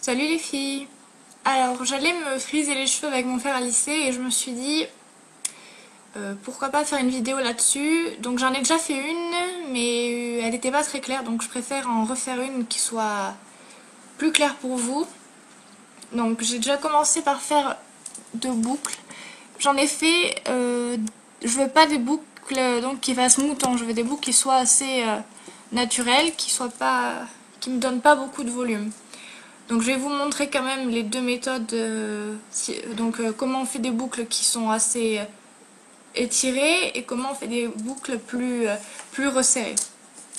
Salut les filles. Alors j'allais me friser les cheveux avec mon fer à lisser et je me suis dit pourquoi pas faire une vidéo là-dessus. Donc j'en ai déjà fait une mais elle n'était pas très claire, donc je préfère en refaire une qui soit plus claire pour vous. Donc j'ai déjà commencé par faire 2 boucles. J'en ai fait, je veux pas des boucles donc qui fassent mouton, je veux des boucles qui soient assez naturelles, qui me donnent pas beaucoup de volume. Donc je vais vous montrer quand même les 2 méthodes, comment on fait des boucles qui sont assez étirées et comment on fait des boucles plus resserrées.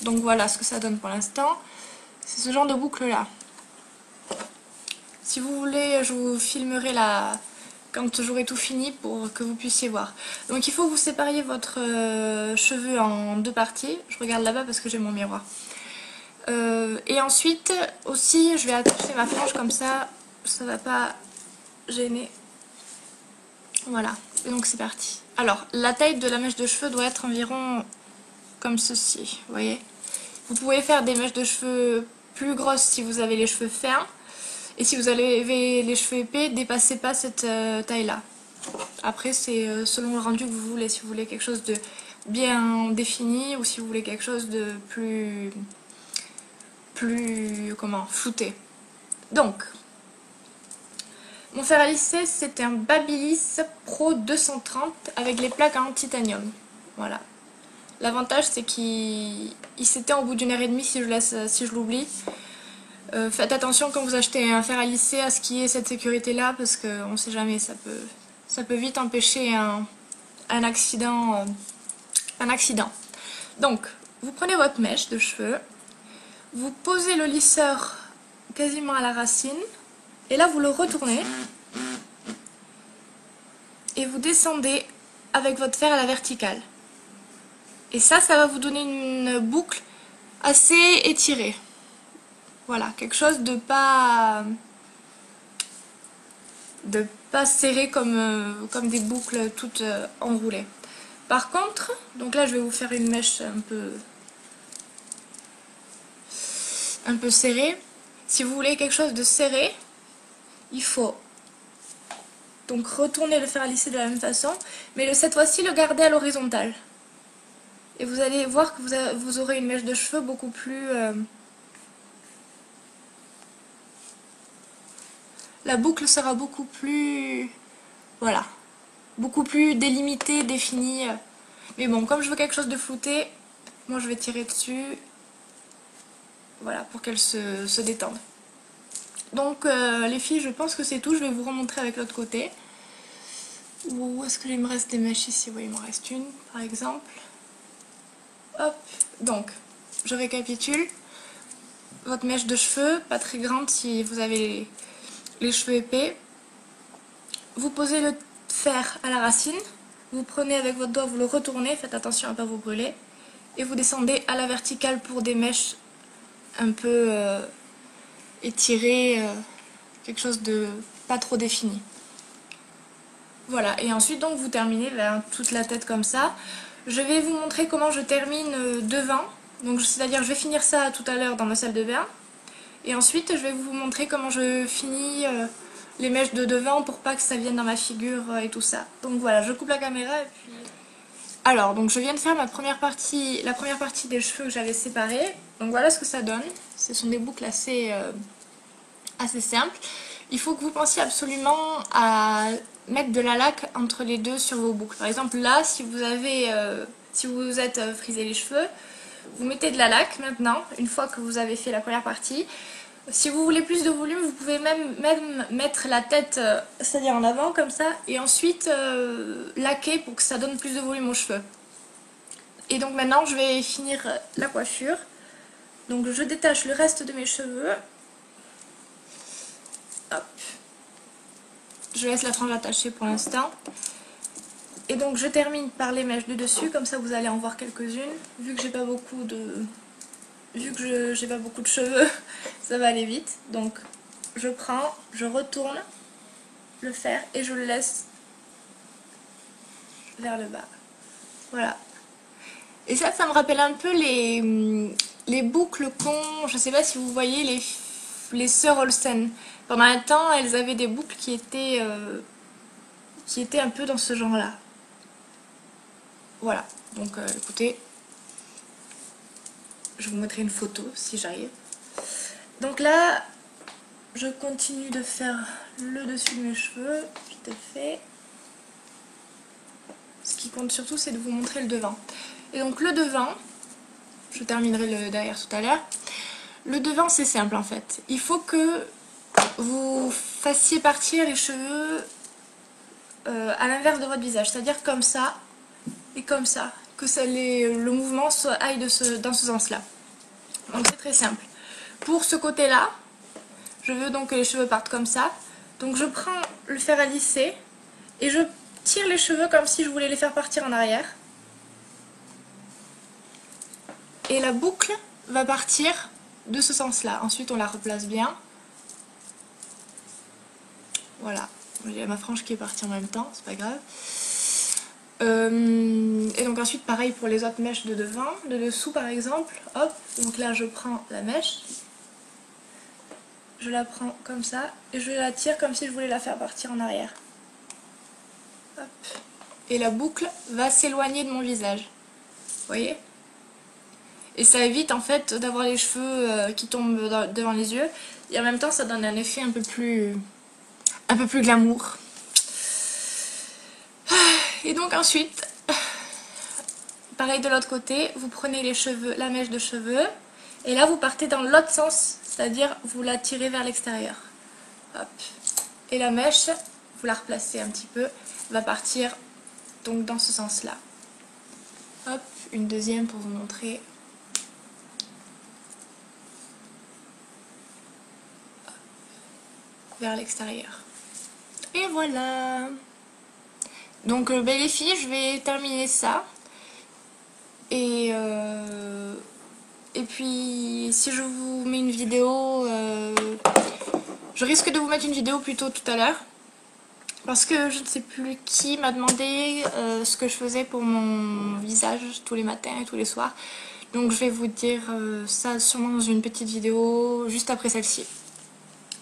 Donc voilà ce que ça donne pour l'instant. C'est ce genre de boucle là. Si vous voulez, je vous filmerai quand j'aurai tout fini pour que vous puissiez voir. Donc il faut que vous sépariez votre cheveu en 2 parties. Je regarde là-bas parce que j'ai mon miroir. Et ensuite aussi je vais attacher ma frange comme ça va pas gêner. Voilà, et donc c'est parti. Alors la taille de la mèche de cheveux doit être environ comme ceci, vous voyez. Vous pouvez faire des mèches de cheveux plus grosses si vous avez les cheveux fins, et si vous avez les cheveux épais, dépassez pas cette taille là. Après c'est selon le rendu que vous voulez, si vous voulez quelque chose de bien défini ou si vous voulez quelque chose de plus flouté. Donc mon fer à lisser, c'est un Babyliss Pro 230 avec les plaques en titanium. Voilà. L'avantage, c'est qu'il s'éteint au bout d'1 heure et demie si je l'oublie. Faites attention quand vous achetez un fer à lisser à ce qu'il y ait cette sécurité-là, parce qu'on ne sait jamais, ça peut vite empêcher un accident. Donc, vous prenez votre mèche de cheveux, vous posez le lisseur quasiment à la racine, et là vous le retournez et vous descendez avec votre fer à la verticale. Et ça va vous donner une boucle assez étirée. Voilà, quelque chose de pas serré comme des boucles toutes enroulées. Par contre, donc là je vais vous faire une mèche un peu serrée. Si vous voulez quelque chose de serré, il faut donc retourner le fer à lisser de la même façon, mais cette fois-ci le garder à l'horizontale. Et vous allez voir que vous aurez une mèche de cheveux beaucoup plus... la boucle sera beaucoup plus... Voilà. Beaucoup plus délimitée, définie. Mais bon, comme je veux quelque chose de flouté, moi je vais tirer dessus. Voilà, pour qu'elle se détende. Donc les filles, je pense que c'est tout. Je vais vous remontrer avec l'autre côté. Où est-ce qu'il me reste des mèches ici? Oui, il m'en reste une, par exemple. Hop, donc, je récapitule. Votre mèche de cheveux, pas très grande si vous avez les cheveux épais. Vous posez le fer à la racine. Vous prenez avec votre doigt, vous le retournez, faites attention à ne pas vous brûler. Et vous descendez à la verticale pour des mèches un peu étirées, quelque chose de pas trop défini. Voilà, et ensuite donc vous terminez toute la tête comme ça. Je vais vous montrer comment je termine devant. Donc c'est-à-dire je vais finir ça tout à l'heure dans ma salle de bain. Et ensuite je vais vous montrer comment je finis les mèches de devant pour pas que ça vienne dans ma figure et tout ça. Donc voilà, je coupe la caméra et puis... Alors, donc je viens de faire la première partie des cheveux que j'avais séparés. Donc voilà ce que ça donne. Ce sont des boucles assez simples. Il faut que vous pensiez absolument à mettre de la laque entre les deux sur vos boucles. Par exemple là, si vous êtes frisé les cheveux, vous mettez de la laque maintenant, une fois que vous avez fait la première partie. Si vous voulez plus de volume, vous pouvez même mettre la tête, c'est-à-dire en avant comme ça, et ensuite laquer pour que ça donne plus de volume aux cheveux. Et donc maintenant je vais finir la coiffure. Donc je détache le reste de mes cheveux. Hop. Je laisse la frange attachée pour l'instant. Et donc je termine par les mèches du dessus, comme ça vous allez en voir quelques-unes. Vu que j'ai pas beaucoup de cheveux, ça va aller vite. Donc je prends, je retourne le fer et je le laisse vers le bas. Voilà. Et ça me rappelle un peu les boucles qu'ont, je sais pas si vous voyez, les sœurs Olsen. Pendant un temps, elles avaient des boucles qui étaient un peu dans ce genre-là. Voilà, donc écoutez, je vous mettrai une photo si j'arrive. Donc là, je continue de faire le dessus de mes cheveux, vite fait. Ce qui compte surtout, c'est de vous montrer le devant. Et donc le devant, je terminerai le derrière tout à l'heure. Le devant, c'est simple en fait. Il faut que vous fassiez partir les cheveux à l'inverse de votre visage, c'est-à-dire comme ça et comme ça, que le mouvement aille dans ce sens-là. Donc c'est très simple. Pour ce côté-là, je veux donc que les cheveux partent comme ça. Donc je prends le fer à lisser et je tire les cheveux comme si je voulais les faire partir en arrière. Et la boucle va partir de ce sens-là. Ensuite on la replace bien. Voilà. Il y a ma frange qui est partie en même temps, c'est pas grave. Et donc ensuite pareil pour les autres mèches de devant, de dessous par exemple. Hop, donc là je prends la mèche. Je la prends comme ça et je la tire comme si je voulais la faire partir en arrière. Hop. Et la boucle va s'éloigner de mon visage. Vous voyez? Et ça évite en fait d'avoir les cheveux qui tombent devant les yeux. Et en même temps ça donne un effet un peu plus glamour. Et donc ensuite, pareil de l'autre côté, vous prenez les cheveux, la mèche de cheveux. Et là vous partez dans l'autre sens, c'est-à-dire vous la tirez vers l'extérieur. Hop. Et la mèche, vous la replacez un petit peu, va partir donc dans ce sens-là. Hop, une deuxième pour vous montrer. Hop. Vers l'extérieur. Et voilà. Donc ben, les filles, je vais terminer ça. Et puis si je vous mets une vidéo, je risque de vous mettre une vidéo plutôt tout à l'heure. Parce que je ne sais plus qui m'a demandé ce que je faisais pour mon visage tous les matins et tous les soirs. Donc je vais vous dire ça sûrement dans une petite vidéo juste après celle-ci.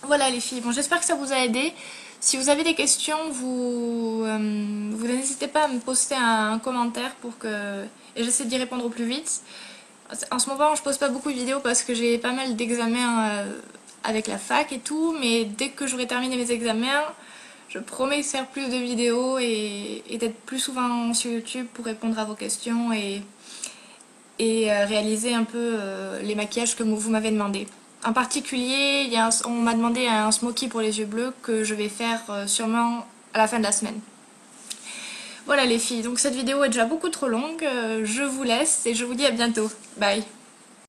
Voilà les filles, bon j'espère que ça vous a aidé. Si vous avez des questions, vous n'hésitez pas à me poster un commentaire et j'essaie d'y répondre au plus vite. En ce moment je pose pas beaucoup de vidéos parce que j'ai pas mal d'examens avec la fac et tout, mais dès que j'aurai terminé mes examens, je promets de faire plus de vidéos et d'être plus souvent sur YouTube pour répondre à vos questions et réaliser un peu les maquillages que vous m'avez demandé. En particulier, on m'a demandé un smoky pour les yeux bleus que je vais faire sûrement à la fin de la semaine. Voilà les filles, donc cette vidéo est déjà beaucoup trop longue, je vous laisse et je vous dis à bientôt. Bye.